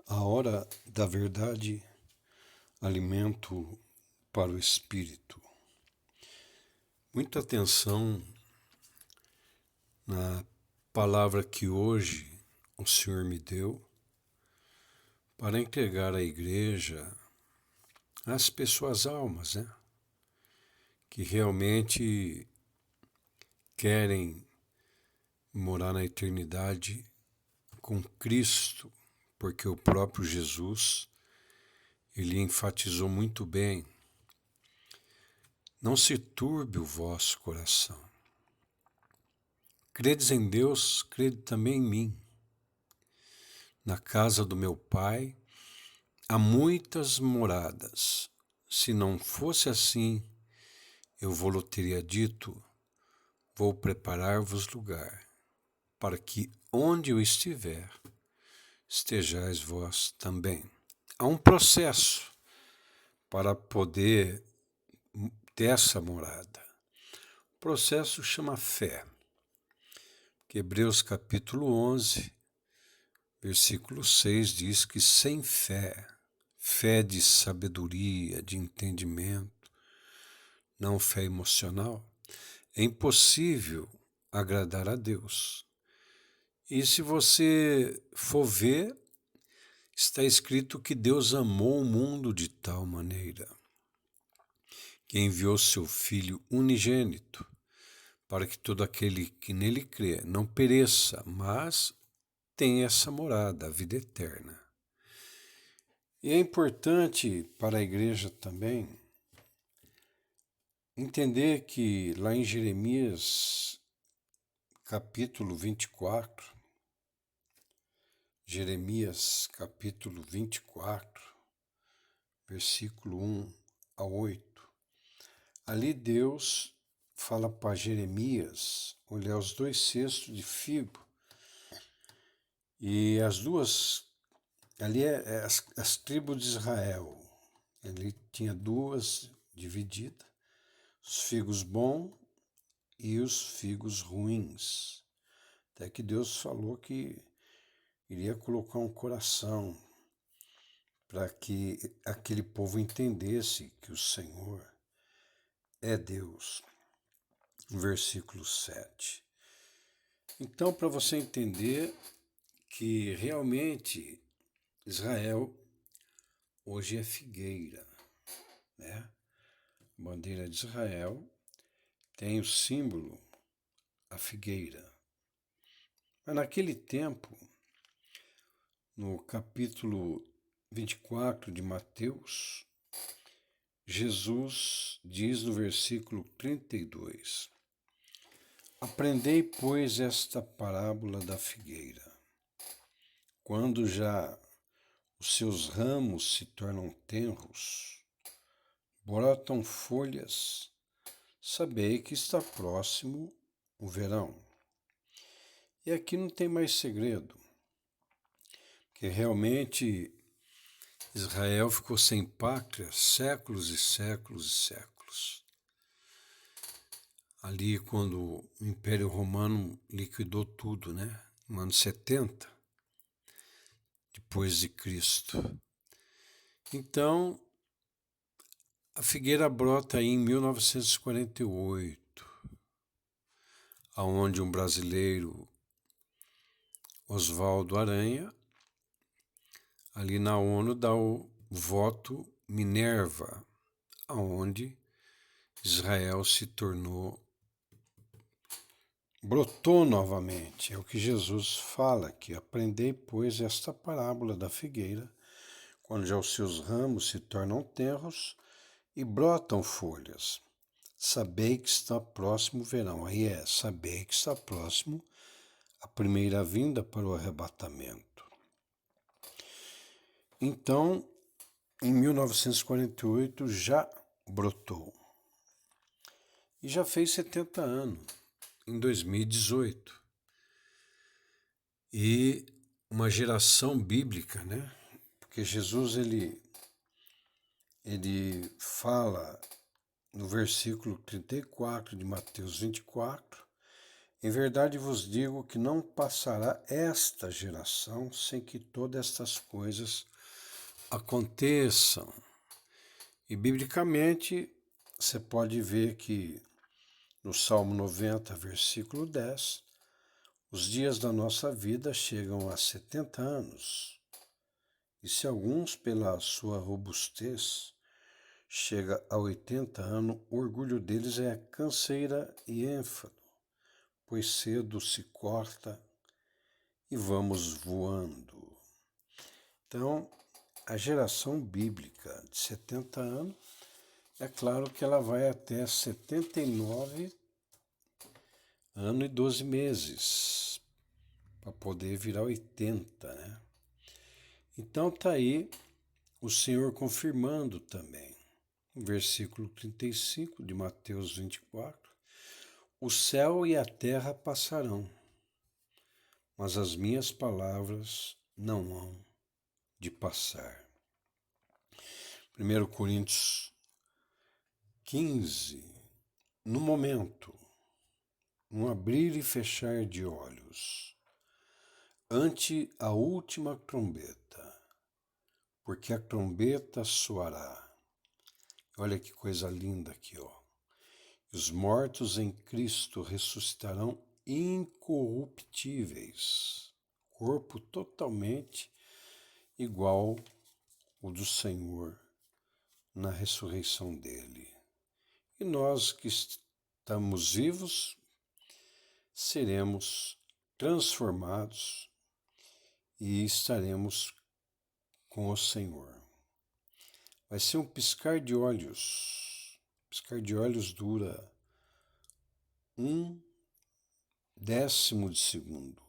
A hora da verdade, alimento para o espírito. Muita atenção na palavra que hoje o Senhor me deu para entregar à igreja as pessoas almas, que realmente querem morar na eternidade com Cristo, porque o próprio Jesus, ele enfatizou muito bem: não se turbe o vosso coração. Credes em Deus, crede também em mim. Na casa do meu Pai há muitas moradas. Se não fosse assim, eu vou-lhe teria dito: vou preparar-vos lugar, para que onde eu estiver, estejais vós também. Há um processo para poder ter essa morada. O processo chama fé. Que Hebreus capítulo 11, versículo 6 diz que sem fé, fé de sabedoria, de entendimento, não fé emocional, é impossível agradar a Deus. E se você for ver, está escrito que Deus amou o mundo de tal maneira que enviou seu Filho unigênito, para que todo aquele que nele crê não pereça, mas tenha essa morada, a vida eterna. E é importante para a igreja também entender que lá em Jeremias, capítulo 24, Jeremias, capítulo 24, versículo 1 a 8, ali Deus fala para Jeremias olhar os 2 cestos de figo, e as duas, ali é as tribos de Israel, ele tinha 2 divididas, os figos bons e os figos ruins. Até que Deus falou que iria colocar um coração para que aquele povo entendesse que o Senhor é Deus. Versículo 7. Então, para você entender que realmente Israel hoje é figueira, A bandeira de Israel tem o símbolo, a figueira. Mas naquele tempo, no capítulo 24 de Mateus, Jesus diz no versículo 32: aprendei, pois, esta parábola da figueira. Quando já os seus ramos se tornam tenros, brotam folhas, sabei que está próximo o verão. E aqui não tem mais segredo, que realmente Israel ficou sem pátria séculos e séculos e séculos. Ali quando o Império Romano liquidou tudo, no ano 70, depois de Cristo. Então, a figueira brota aí em 1948, aonde um brasileiro, Oswaldo Aranha, ali na ONU dá o voto Minerva, aonde Israel se tornou, brotou novamente. É o que Jesus fala aqui: aprendei, pois, esta parábola da figueira, quando já os seus ramos se tornam tenros e brotam folhas. Sabei que está próximo o verão. Aí sabei que está próximo a primeira vinda para o arrebatamento. Então, em 1948 já brotou. E já fez 70 anos, em 2018. E uma geração bíblica, Porque Jesus, ele fala no versículo 34 de Mateus 24, Em verdade vos digo que não passará esta geração sem que todas estas coisas aconteçam. E biblicamente você pode ver que no Salmo 90, versículo 10, os dias da nossa vida chegam a 70 anos. E se alguns, pela sua robustez, chega a 80 anos, o orgulho deles é canseira e ênfado, pois cedo se corta e vamos voando. Então, a geração bíblica de 70 anos, é claro que ela vai até 79 anos e 12 meses, para poder virar 80, né? Então tá aí o Senhor confirmando também. Versículo 35 de Mateus 24. O céu e a terra passarão, mas as minhas palavras não hão de passar. 1 Coríntios 15. No momento, um abrir e fechar de olhos, ante a última trombeta, porque a trombeta soará. Olha que coisa linda aqui, ó. Os mortos em Cristo ressuscitarão incorruptíveis, corpo totalmente igual o do Senhor na ressurreição dele. E nós que estamos vivos seremos transformados e estaremos com o Senhor. Vai ser um piscar de olhos. Piscar de olhos dura 1/10 de segundo.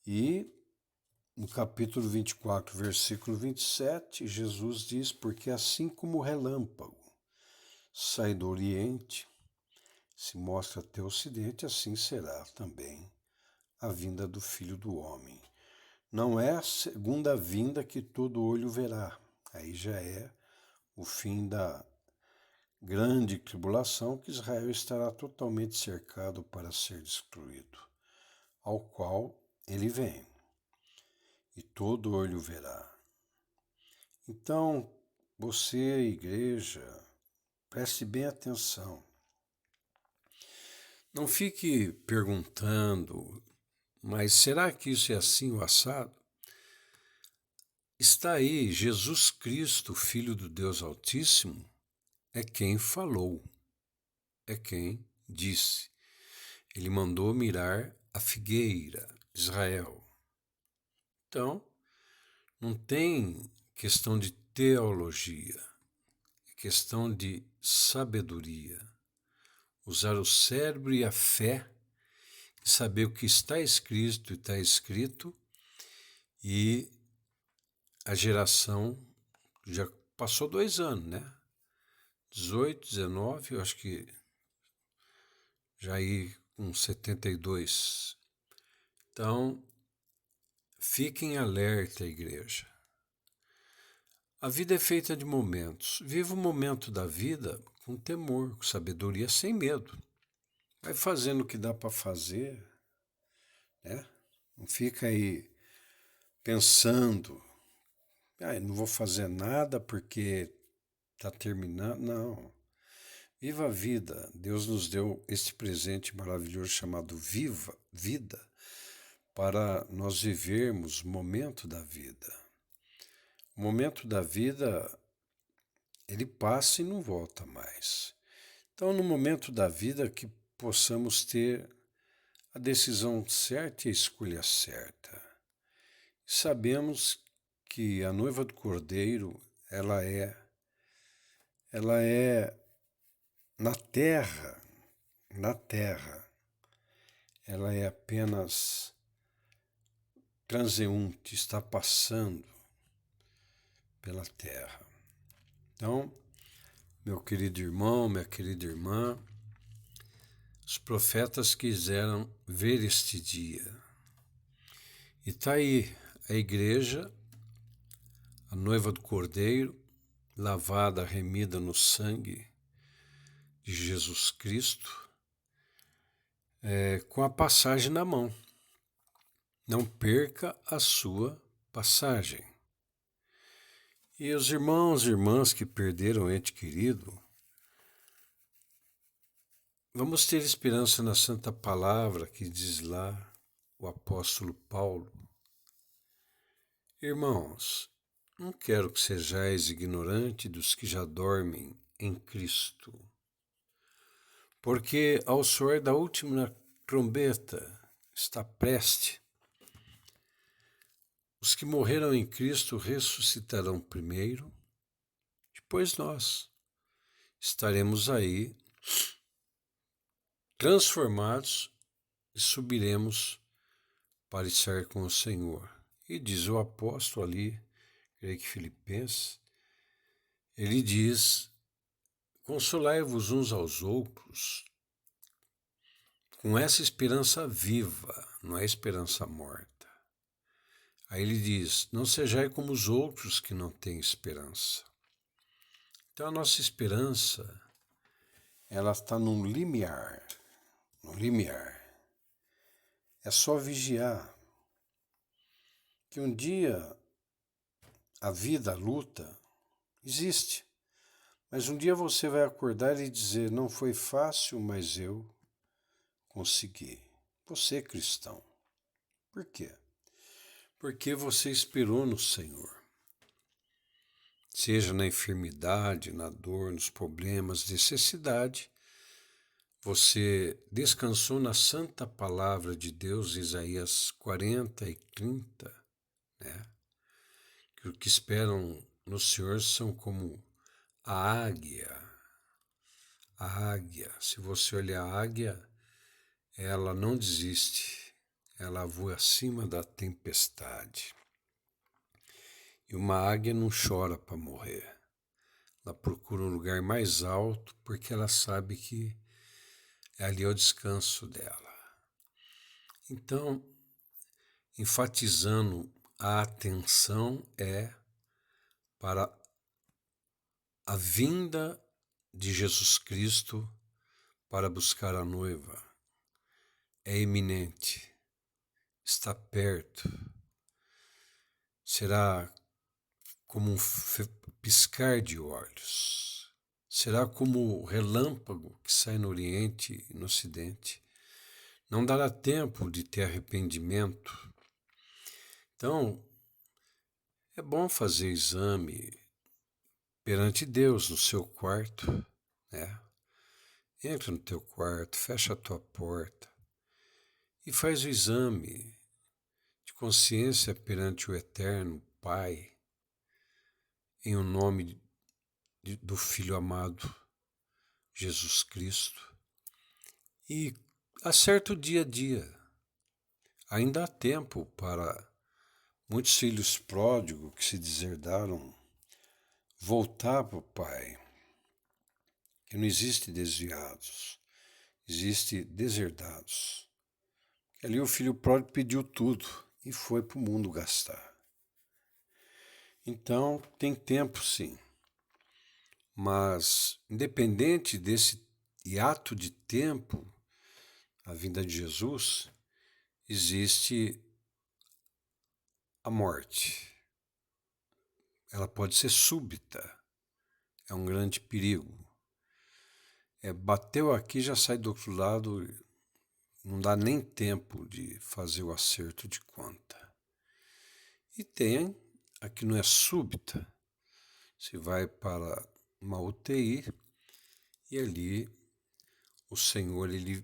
E no capítulo 24, versículo 27, Jesus diz: porque assim como o relâmpago sai do Oriente, se mostra até o Ocidente, assim será também a vinda do Filho do Homem. Não é a segunda vinda que todo olho verá. Aí já é o fim da grande tribulação, que Israel estará totalmente cercado para ser destruído, ao qual ele vem, e todo olho verá. Então, você, igreja, preste bem atenção. Não fique perguntando, mas será que isso é assim o assado? Está aí, Jesus Cristo, Filho do Deus Altíssimo, é quem falou, é quem disse. Ele mandou mirar a figueira, Israel. Então, não tem questão de teologia, é questão de sabedoria. Usar o cérebro e a fé e saber o que está escrito e a geração já passou 2 anos, né? 18, 19, eu acho que já aí com 72. Então, fiquem alerta, igreja. A vida é feita de momentos. Viva o momento da vida com temor, com sabedoria, sem medo. Vai fazendo o que dá para fazer, né? Não fica aí pensando, não vou fazer nada porque está terminando. Não. Viva a vida. Deus nos deu esse presente maravilhoso chamado vida, para nós vivermos o momento da vida. O momento da vida, ele passa e não volta mais. Então, no momento da vida, que possamos ter a decisão certa e a escolha certa. Sabemos que a noiva do Cordeiro, ela é na terra, ela é apenas transeunte, está passando pela terra. Então, meu querido irmão, minha querida irmã, os profetas quiseram ver este dia. E está aí a igreja, a noiva do Cordeiro, lavada, remida no sangue de Jesus Cristo, com a passagem na mão. Não perca a sua passagem. E os irmãos e irmãs que perderam o ente querido, vamos ter esperança na Santa Palavra que diz lá o apóstolo Paulo. Irmãos, não quero que sejais ignorantes dos que já dormem em Cristo, porque ao soar da última trombeta está preste. Os que morreram em Cristo ressuscitarão primeiro, depois nós estaremos aí transformados e subiremos para estar com o Senhor. E diz o apóstolo ali, creio que Filipenses, ele diz: consolai-vos uns aos outros com essa esperança viva, não é esperança morta. Aí ele diz: não sejai como os outros que não têm esperança. Então a nossa esperança, ela está num limiar, no limiar. É só vigiar. Que um dia a vida, a luta, existe. Mas um dia você vai acordar e dizer: não foi fácil, mas eu consegui. Você é cristão. Por quê? Porque você esperou no Senhor. Seja na enfermidade, na dor, nos problemas, necessidade, você descansou na santa palavra de Deus, Isaías 40 e 30, né? Que o que esperam no Senhor são como a águia. A águia, se você olhar a águia, ela não desiste, ela voa acima da tempestade. E uma águia não chora para morrer, ela procura um lugar mais alto porque ela sabe que ali é o descanso dela. Então, enfatizando a atenção para a vinda de Jesus Cristo para buscar a noiva. É iminente, está perto. Será como um piscar de olhos. Será como o relâmpago que sai no Oriente e no Ocidente. Não dará tempo de ter arrependimento. Então, é bom fazer exame perante Deus no seu quarto, né? Entra no teu quarto, fecha a tua porta e faz o exame de consciência perante o Eterno Pai, em o nome do Filho amado, Jesus Cristo, e acerta o dia a dia. Ainda há tempo para muitos filhos pródigos que se deserdaram voltar para o Pai, que não existe desviados, existe deserdados. Ali o filho pródigo pediu tudo e foi para o mundo gastar. Então tem tempo sim, mas independente desse hiato de tempo, a vinda de Jesus, existe a morte. Ela pode ser súbita, é um grande perigo. Bateu aqui, já sai do outro lado, não dá nem tempo de fazer o acerto de conta. E tem a que não é súbita, se vai para uma UTI e ali o Senhor ele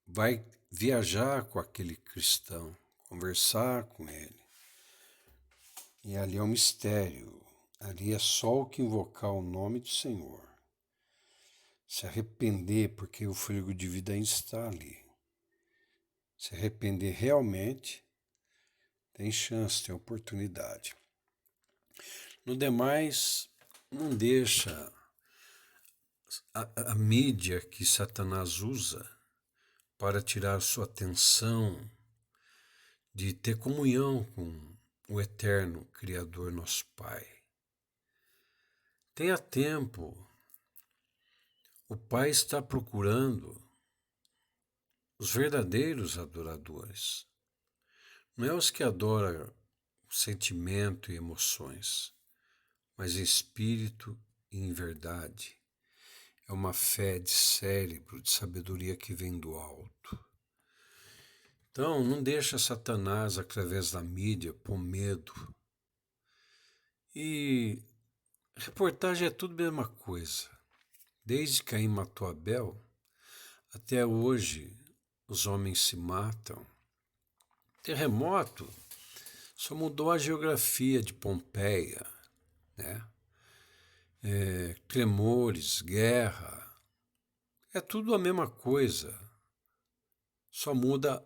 vai viajar com aquele cristão, conversar com ele. E ali é um mistério, ali é só o que invocar o nome do Senhor. Se arrepender, porque o fôlego de vida ainda está ali. Se arrepender realmente, tem chance, tem oportunidade. No demais, não deixa a mídia que Satanás usa para tirar sua atenção de ter comunhão com o eterno Criador, nosso Pai. Tenha tempo. O Pai está procurando os verdadeiros adoradores. Não é os que adoram sentimento e emoções, mas em espírito e em verdade. É uma fé de cérebro, de sabedoria que vem do alto. Então, não deixa Satanás, através da mídia, pôr medo. E reportagem é tudo a mesma coisa. Desde que Caim matou Abel, até hoje os homens se matam. Terremoto só mudou a geografia de Pompeia, né? Tremores, guerra, é tudo a mesma coisa. Só muda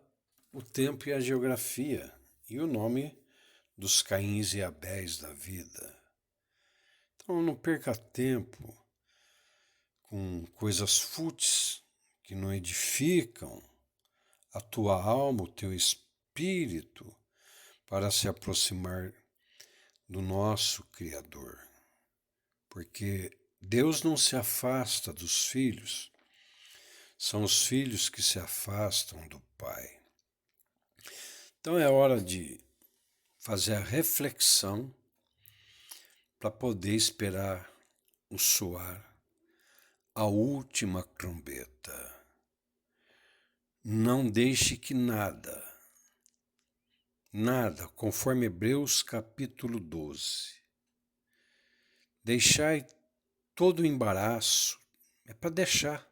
o tempo e a geografia e o nome dos Caíns e Abéis da vida. Então não perca tempo com coisas fúteis que não edificam a tua alma, o teu espírito, para se aproximar do nosso Criador. Porque Deus não se afasta dos filhos, são os filhos que se afastam do Pai. Então é hora de fazer a reflexão para poder esperar o soar, a última trombeta. Não deixe que nada, conforme Hebreus capítulo 12, deixai todo o embaraço, é para deixar,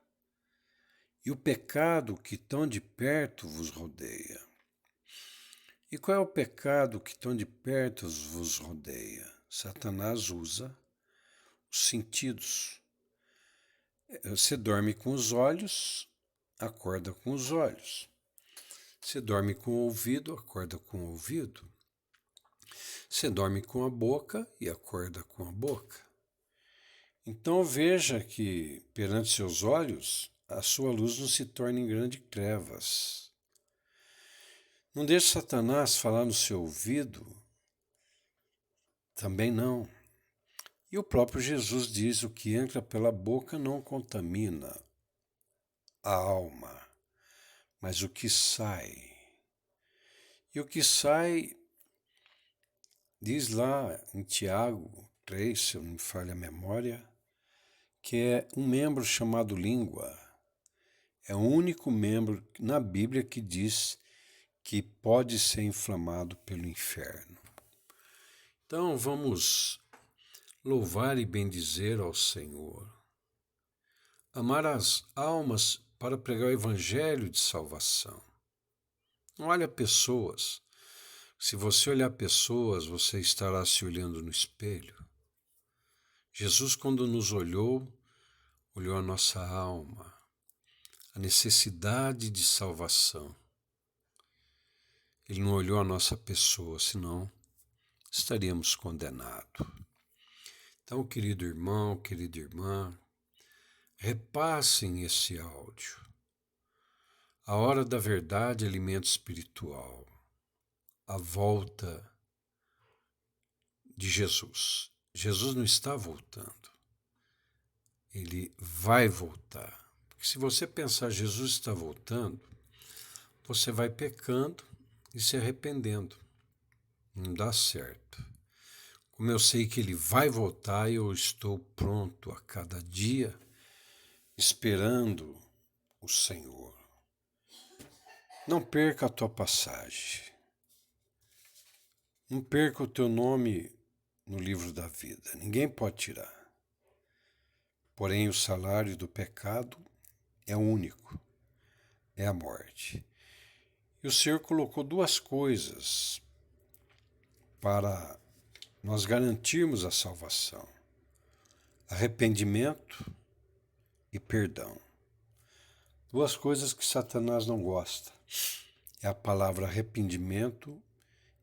e o pecado que tão de perto vos rodeia. E qual é o pecado que tão de perto vos rodeia? Satanás usa os sentidos. Você dorme com os olhos, acorda com os olhos. Você dorme com o ouvido, acorda com o ouvido. Você dorme com a boca e acorda com a boca. Então veja que, perante seus olhos, a sua luz não se torna em grandes trevas. Não deixe Satanás falar no seu ouvido, também não. E o próprio Jesus diz: o que entra pela boca não contamina a alma, mas o que sai. E o que sai, diz lá em Tiago 3, se eu não me falha a memória, que é um membro chamado língua. É o único membro na Bíblia que diz que pode ser inflamado pelo inferno. Então vamos louvar e bendizer ao Senhor. Amar as almas para pregar o evangelho de salvação. Não olhe pessoas. Se você olhar pessoas, você estará se olhando no espelho. Jesus, quando nos olhou, olhou a nossa alma, a necessidade de salvação. Ele não olhou a nossa pessoa, senão estaríamos condenados. Então, querido irmão, querida irmã, repassem esse áudio. A hora da verdade, alimento espiritual. A volta de Jesus. Jesus não está voltando. Ele vai voltar. Porque se você pensar Jesus está voltando, você vai pecando e se arrependendo. Não dá certo. Como eu sei que ele vai voltar, eu estou pronto a cada dia, esperando o Senhor. Não perca a tua passagem. Não perca o teu nome no livro da vida. Ninguém pode tirar. Porém, o salário do pecado é único. É a morte. E o Senhor colocou duas coisas para nós garantirmos a salvação: arrependimento e perdão. Duas coisas que Satanás não gosta. É a palavra arrependimento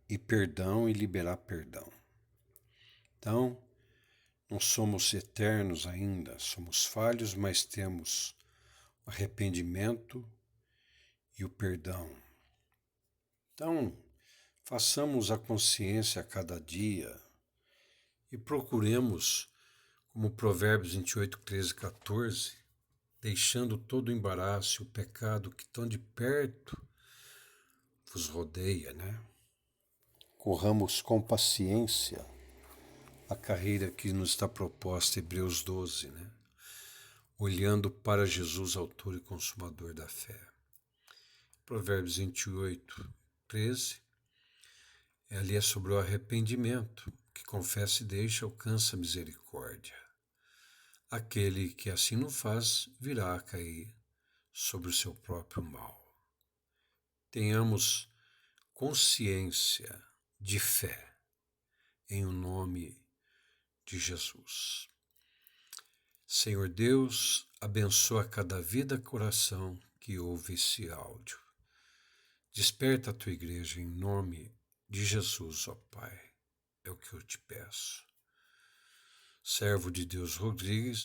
e perdão, e liberar perdão. Então, não somos eternos ainda, somos falhos, mas temos o arrependimento e o perdão. Então, façamos a consciência a cada dia e procuremos, como Provérbios 28, 13 e 14, deixando todo o embaraço e o pecado que tão de perto vos rodeia, né? Corramos com paciência a carreira que nos está proposta, Hebreus 12, né? Olhando para Jesus, autor e consumador da fé. Provérbios 28, 13, ali é sobre o arrependimento, que confessa e deixa alcança misericórdia. Aquele que assim não faz, virá a cair sobre o seu próprio mal. Tenhamos consciência de fé em o nome de Jesus. Senhor Deus, abençoa cada vida, coração que ouve esse áudio. Desperta a tua igreja em nome de Jesus, ó Pai. É o que eu te peço. Servo de Deus Rodrigues,